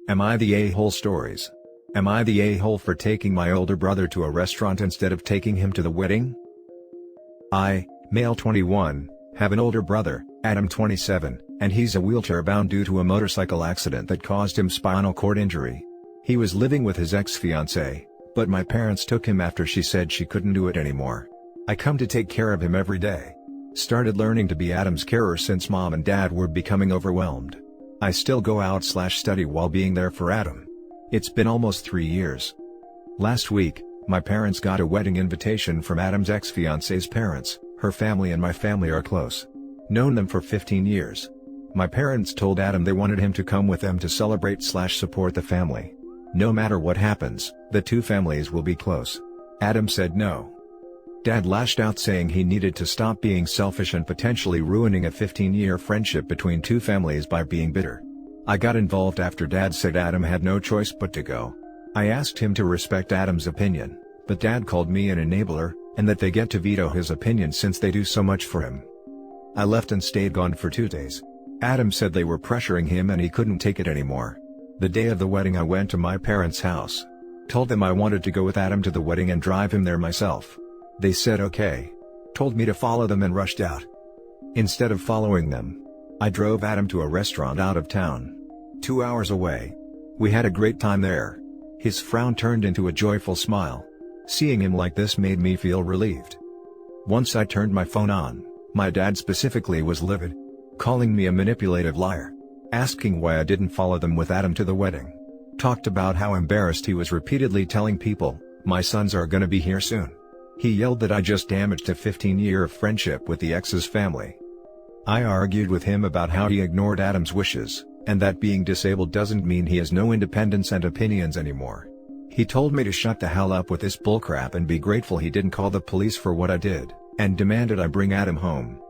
Am I the a-hole stories? Am I the a-hole for taking my older brother to a restaurant instead of taking him to the wedding? I, male 21, have an older brother, Adam 27, and he's a wheelchair-bound due to a motorcycle accident that caused him spinal cord injury. He was living with his ex-fiancée, but my parents took him after she said she couldn't do it anymore. I come to take care of him every day. Started learning to be Adam's carer since mom and dad were becoming overwhelmed. I still go out/study while being there for Adam. It's been almost 3 years. Last week, my parents got a wedding invitation from Adam's ex-fiancée's parents. Her family and my family are close. Known them for 15 years. My parents told Adam they wanted him to come with them to celebrate/support the family. No matter what happens, the two families will be close. Adam said no. Dad lashed out saying he needed to stop being selfish and potentially ruining a 15-year friendship between two families by being bitter. I got involved after Dad said Adam had no choice but to go. I asked him to respect Adam's opinion, but Dad called me an enabler, and that they get to veto his opinion since they do so much for him. I left and stayed gone for 2 days. Adam said they were pressuring him and he couldn't take it anymore. The day of the wedding I went to my parents' house. Told them I wanted to go with Adam to the wedding and drive him there myself. They said okay. Told me to follow them and rushed out. Instead of following them, I drove Adam to a restaurant out of town. 2 hours away. We had a great time there. His frown turned into a joyful smile. Seeing him like this made me feel relieved. Once I turned my phone on, my dad specifically was livid. Calling me a manipulative liar. Asking why I didn't follow them with Adam to the wedding. Talked about how embarrassed he was repeatedly telling people, "My sons are gonna be here soon." He yelled that I just damaged a 15-year friendship with the ex's family. I argued with him about how he ignored Adam's wishes, and that being disabled doesn't mean he has no independence and opinions anymore. He told me to shut the hell up with this bullcrap and be grateful he didn't call the police for what I did, and demanded I bring Adam home.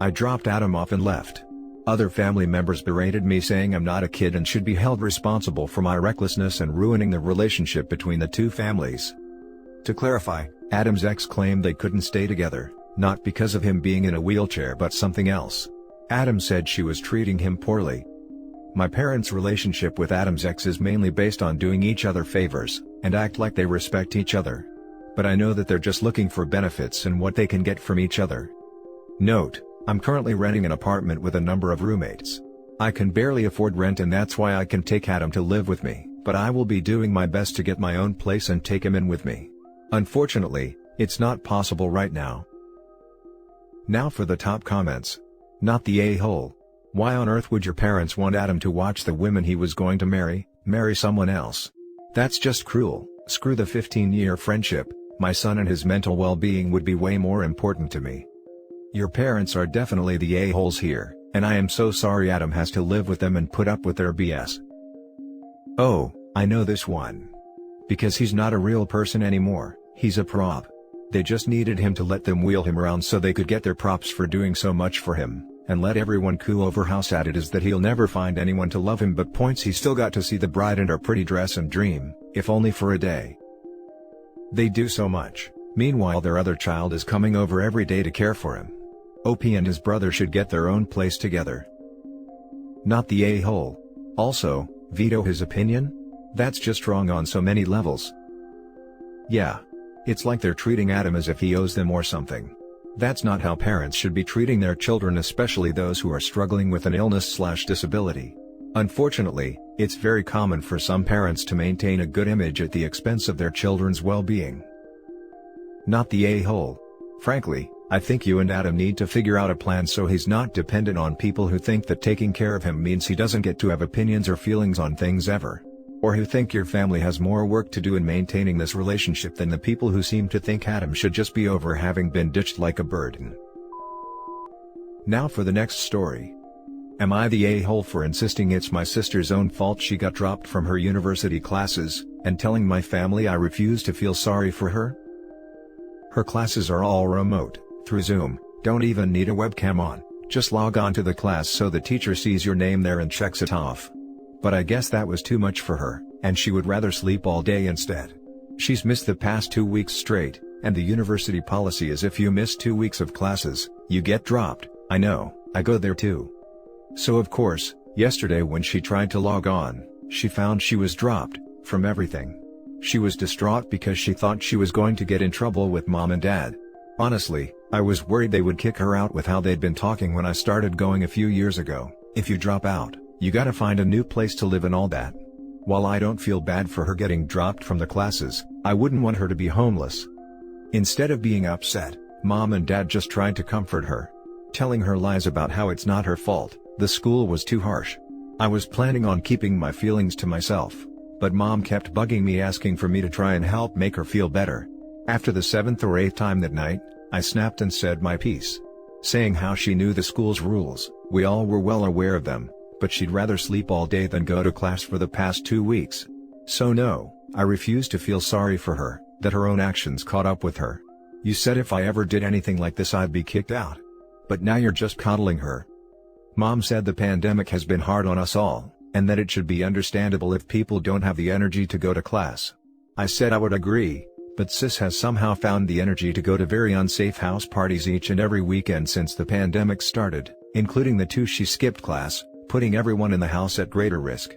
I dropped Adam off and left. Other family members berated me saying I'm not a kid and should be held responsible for my recklessness and ruining the relationship between the two families. To clarify, Adam's ex claimed they couldn't stay together, not because of him being in a wheelchair but something else. Adam said she was treating him poorly. My parents' relationship with Adam's ex is mainly based on doing each other favors, and act like they respect each other. But I know that they're just looking for benefits and what they can get from each other. Note: I'm currently renting an apartment with a number of roommates. I can barely afford rent and that's why I can take Adam to live with me, but I will be doing my best to get my own place and take him in with me. Unfortunately, it's not possible right now. Now for the top comments. Not the a-hole. Why on earth would your parents want Adam to watch the women he was going to marry someone else? That's just cruel. Screw the 15-year friendship, my son and his mental well-being would be way more important to me. Your parents are definitely the a-holes here, and I am so sorry Adam has to live with them and put up with their BS. Oh, I know this one. Because he's not a real person anymore, he's a prop. They just needed him to let them wheel him around so they could get their props for doing so much for him, and let everyone coo over how sad it is that he'll never find anyone to love him, but points he still got to see the bride in her pretty dress and dream, if only for a day. They do so much, meanwhile their other child is coming over every day to care for him. OP and his brother should get their own place together. Not the a-hole. Also, veto his opinion? That's just wrong on so many levels. Yeah. It's like they're treating Adam as if he owes them or something. That's not how parents should be treating their children, especially those who are struggling with an illness/disability. Unfortunately, it's very common for some parents to maintain a good image at the expense of their children's well-being. Not the a-hole. Frankly, I think you and Adam need to figure out a plan so he's not dependent on people who think that taking care of him means he doesn't get to have opinions or feelings on things ever. Or who think your family has more work to do in maintaining this relationship than the people who seem to think Adam should just be over having been ditched like a burden. Now for the next story. Am I the a-hole for insisting it's my sister's own fault she got dropped from her university classes, and telling my family I refuse to feel sorry for her? Her classes are all remote, through Zoom, don't even need a webcam on, just log on to the class so the teacher sees your name there and checks it off. But I guess that was too much for her, and she would rather sleep all day instead. She's missed the past 2 weeks straight, and the university policy is if you miss 2 weeks of classes, you get dropped. I know, I go there too. So of course, yesterday when she tried to log on, She found she was dropped from everything. She was distraught because she thought she was going to get in trouble with mom and dad. Honestly, I was worried they would kick her out with how they'd been talking when I started going a few years ago. If you drop out, you gotta find a new place to live and all that. While I don't feel bad for her getting dropped from the classes, I wouldn't want her to be homeless. Instead of being upset, mom and dad just tried to comfort her, telling her lies about how it's not her fault, the school was too harsh. I was planning on keeping my feelings to myself, but mom kept bugging me asking for me to try and help make her feel better. After the 7th or 8th time that night, I snapped and said my piece, saying how she knew the school's rules, we all were well aware of them, but she'd rather sleep all day than go to class for the past 2 weeks. So no, I refused to feel sorry for her, that her own actions caught up with her. You said if I ever did anything like this I'd be kicked out. But now you're just coddling her. Mom said the pandemic has been hard on us all, and that it should be understandable if people don't have the energy to go to class. I said I would agree, but sis has somehow found the energy to go to very unsafe house parties each and every weekend since the pandemic started, including the 2 she skipped class, putting everyone in the house at greater risk.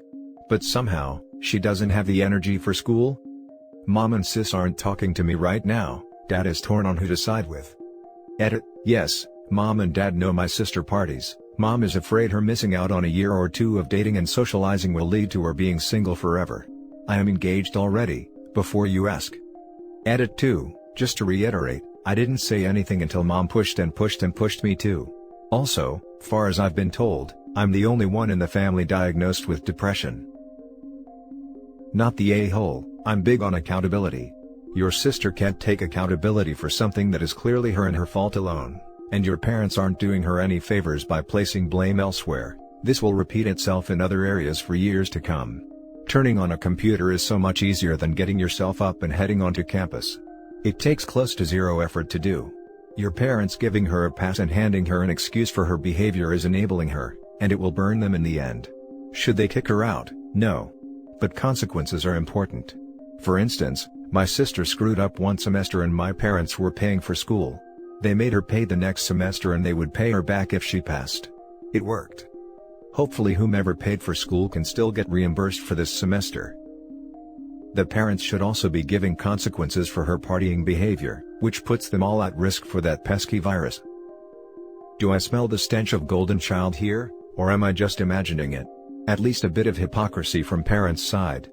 But somehow, she doesn't have the energy for school? Mom and sis aren't talking to me right now, dad is torn on who to side with. Edit, yes, mom and dad know my sister parties. Mom is afraid her missing out on a year or 2 of dating and socializing will lead to her being single forever. I am engaged already, before you ask. Edit 2, just to reiterate, I didn't say anything until mom pushed and pushed and pushed me too. Also, far as I've been told, I'm the only one in the family diagnosed with depression. Not the a-hole, I'm big on accountability. Your sister can't take accountability for something that is clearly her and her fault alone, and your parents aren't doing her any favors by placing blame elsewhere. This will repeat itself in other areas for years to come. Turning on a computer is so much easier than getting yourself up and heading onto campus. It takes close to zero effort to do. Your parents giving her a pass and handing her an excuse for her behavior is enabling her, and it will burn them in the end. Should they kick her out? No. But consequences are important. For instance, my sister screwed up one semester and my parents were paying for school. They made her pay the next semester and they would pay her back if she passed. It worked. Hopefully whomever paid for school can still get reimbursed for this semester. The parents should also be giving consequences for her partying behavior, which puts them all at risk for that pesky virus. Do I smell the stench of golden child here, or am I just imagining it? At least a bit of hypocrisy from parents' side.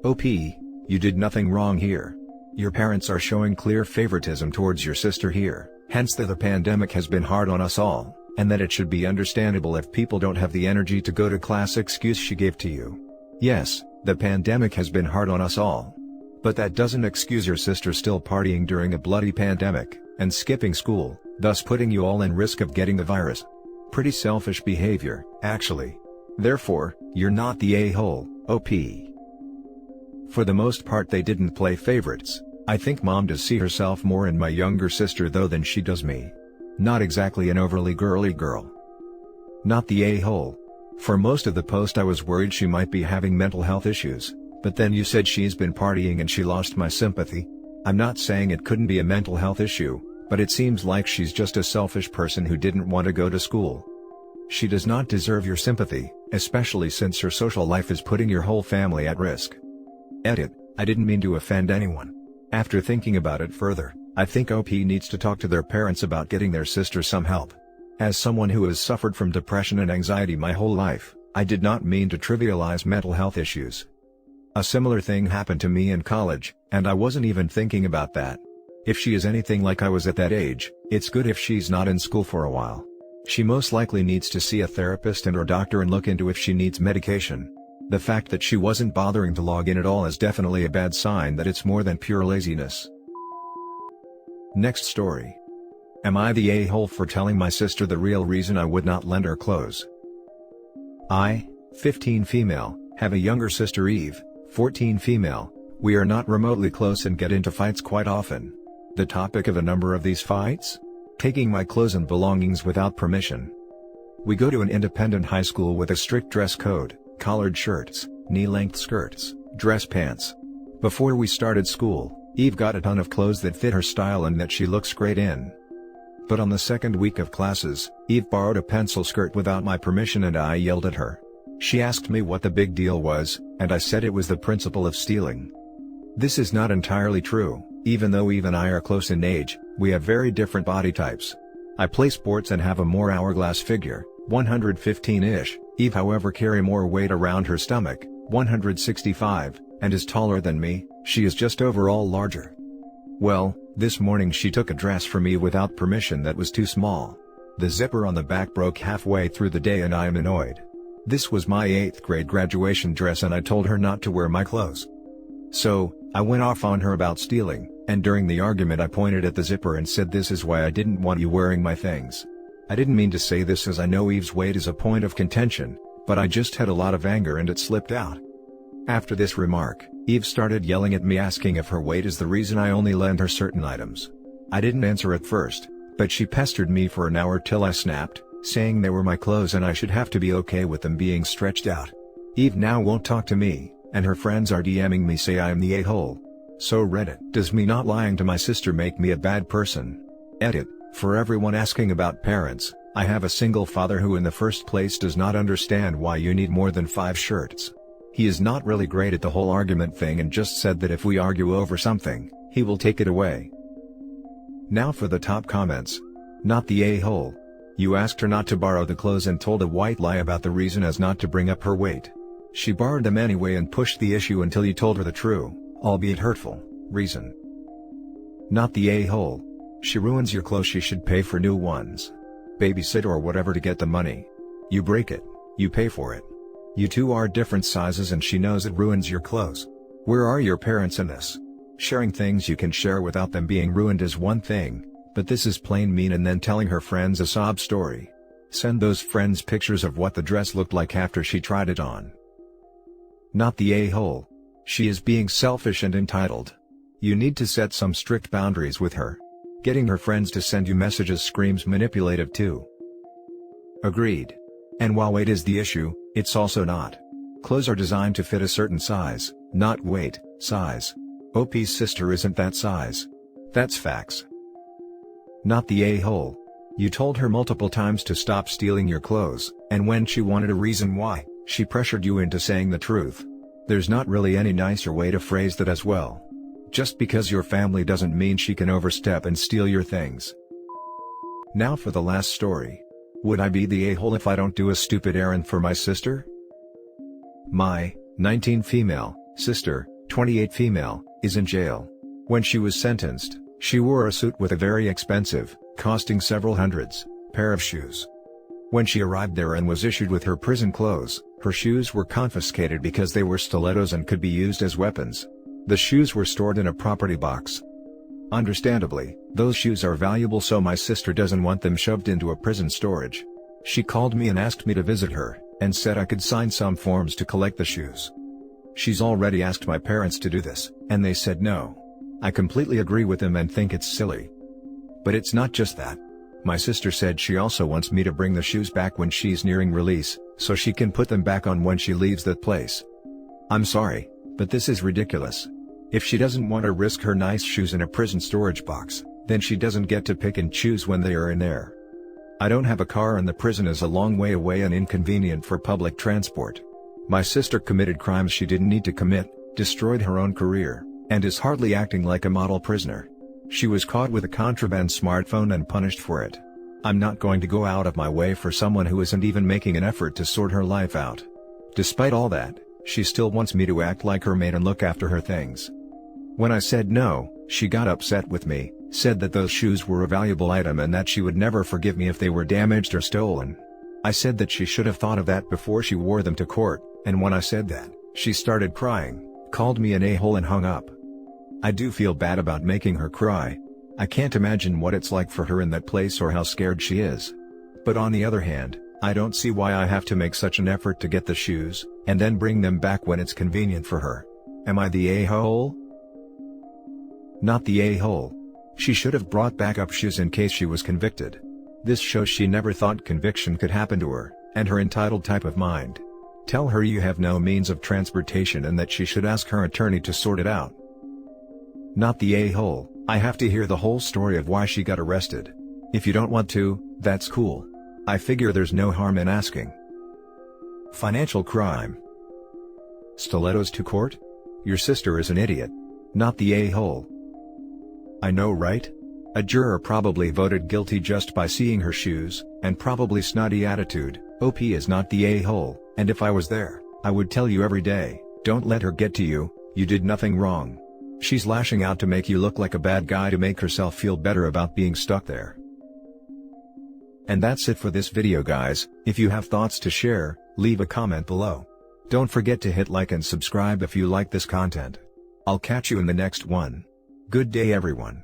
OP, you did nothing wrong here. Your parents are showing clear favoritism towards your sister here, hence the pandemic has been hard on us all, and that it should be understandable if people don't have the energy to go to class excuse she gave to you. Yes, the pandemic has been hard on us all. But that doesn't excuse your sister still partying during a bloody pandemic, and skipping school, thus putting you all in risk of getting the virus. Pretty selfish behavior, actually. Therefore, you're not the a-hole, OP. For the most part they didn't play favorites. I think mom does see herself more in my younger sister though than she does me. Not exactly an overly girly girl. Not the a-hole. For most of the post I was worried she might be having mental health issues, but then you said she's been partying and she lost my sympathy. I'm not saying it couldn't be a mental health issue, but it seems like she's just a selfish person who didn't want to go to school. She does not deserve your sympathy, especially since her social life is putting your whole family at risk. Edit, I didn't mean to offend anyone. After thinking about it further, I think OP needs to talk to their parents about getting their sister some help. As someone who has suffered from depression and anxiety my whole life, I did not mean to trivialize mental health issues. A similar thing happened to me in college, and I wasn't even thinking about that. If she is anything like I was at that age, it's good if she's not in school for a while. She most likely needs to see a therapist and/or doctor and look into if she needs medication. The fact that she wasn't bothering to log in at all is definitely a bad sign that it's more than pure laziness. Next story. Am I the a-hole for telling my sister the real reason I would not lend her clothes? I, 15 female, have a younger sister Eve, 14 female. We are not remotely close and get into fights quite often. The topic of a number of these fights? Taking my clothes and belongings without permission. We go to an independent high school with a strict dress code, collared shirts, knee-length skirts, dress pants. Before we started school, Eve got a ton of clothes that fit her style and that she looks great in. But on the second week of classes, Eve borrowed a pencil skirt without my permission and I yelled at her. She asked me what the big deal was, and I said it was the principle of stealing. This is not entirely true. Even though Eve and I are close in age, we have very different body types. I play sports and have a more hourglass figure, 115-ish, Eve however carry more weight around her stomach, 165, and is taller than me. She is just overall larger. Well, this morning she took a dress for me without permission that was too small. The zipper on the back broke halfway through the day and I am annoyed. This was my 8th grade graduation dress and I told her not to wear my clothes. So, I went off on her about stealing, and during the argument I pointed at the zipper and said this is why I didn't want you wearing my things. I didn't mean to say this as I know Eve's weight is a point of contention, but I just had a lot of anger and it slipped out. After this remark, Eve started yelling at me asking if her weight is the reason I only lend her certain items. I didn't answer at first, but she pestered me for an hour till I snapped, saying they were my clothes and I should have to be okay with them being stretched out. Eve now won't talk to me, and her friends are DMing me say I am the a-hole. So Reddit, does me not lying to my sister make me a bad person? Edit, for everyone asking about parents, I have a single father who in the first place does not understand why you need more than 5 shirts. He is not really great at the whole argument thing and just said that if we argue over something, he will take it away. Now for the top comments. Not the a-hole. You asked her not to borrow the clothes and told a white lie about the reason as not to bring up her weight. She borrowed them anyway and pushed the issue until you told her the true, albeit hurtful, reason. Not the a-hole. She ruins your clothes, she should pay for new ones. Babysit or whatever to get the money. You break it, you pay for it. You two are different sizes and she knows it ruins your clothes. Where are your parents in this? Sharing things you can share without them being ruined is one thing, but this is plain mean. And then telling her friends a sob story. Send those friends pictures of what the dress looked like after she tried it on. Not the a-hole. She is being selfish and entitled. You need to set some strict boundaries with her. Getting her friends to send you messages screams manipulative too. Agreed. And while weight is the issue, it's also not. Clothes are designed to fit a certain size, not weight, size. OP's sister isn't that size. That's facts. Not the a-hole. You told her multiple times to stop stealing your clothes, and when she wanted a reason why, she pressured you into saying the truth. There's not really any nicer way to phrase that as well. Just because your family doesn't mean she can overstep and steal your things. Now for the last story. Would I be the a-hole if I don't do a stupid errand for my sister? My 19 female sister, 28 female, is in jail. When she was sentenced, she wore a suit with a very expensive, costing several hundreds, pair of shoes. When she arrived there and was issued with her prison clothes, her shoes were confiscated because they were stilettos and could be used as weapons. The shoes were stored in a property box. Understandably, those shoes are valuable, so my sister doesn't want them shoved into a prison storage. She called me and asked me to visit her, and said I could sign some forms to collect the shoes. She's already asked my parents to do this, and they said no. I completely agree with them and think it's silly. But it's not just that. My sister said she also wants me to bring the shoes back when she's nearing release, so she can put them back on when she leaves that place. I'm sorry, but this is ridiculous. If she doesn't want to risk her nice shoes in a prison storage box, then she doesn't get to pick and choose when they are in there. I don't have a car and the prison is a long way away and inconvenient for public transport. My sister committed crimes she didn't need to commit, destroyed her own career, and is hardly acting like a model prisoner. She was caught with a contraband smartphone and punished for it. I'm not going to go out of my way for someone who isn't even making an effort to sort her life out. Despite all that, she still wants me to act like her maid and look after her things. When I said no, she got upset with me, said that those shoes were a valuable item and that she would never forgive me if they were damaged or stolen. I said that she should have thought of that before she wore them to court, and when I said that, she started crying, called me an a-hole and hung up. I do feel bad about making her cry. I can't imagine what it's like for her in that place or how scared she is. But on the other hand, I don't see why I have to make such an effort to get the shoes, and then bring them back when it's convenient for her. Am I the a-hole? Not the a-hole. She should have brought backup shoes in case she was convicted. This shows she never thought conviction could happen to her, and her entitled type of mind. Tell her you have no means of transportation and that she should ask her attorney to sort it out. Not the a-hole. I have to hear the whole story of why she got arrested. If you don't want to, that's cool. I figure there's no harm in asking. Financial crime. Stilettos to court? Your sister is an idiot. Not the a-hole. I know, right? A juror probably voted guilty just by seeing her shoes, and probably snotty attitude. OP is not the a-hole, and if I was there, I would tell you every day, don't let her get to you, you did nothing wrong. She's lashing out to make you look like a bad guy to make herself feel better about being stuck there. And that's it for this video, guys. If you have thoughts to share, leave a comment below. Don't forget to hit like and subscribe if you like this content. I'll catch you in the next one. Good day, everyone.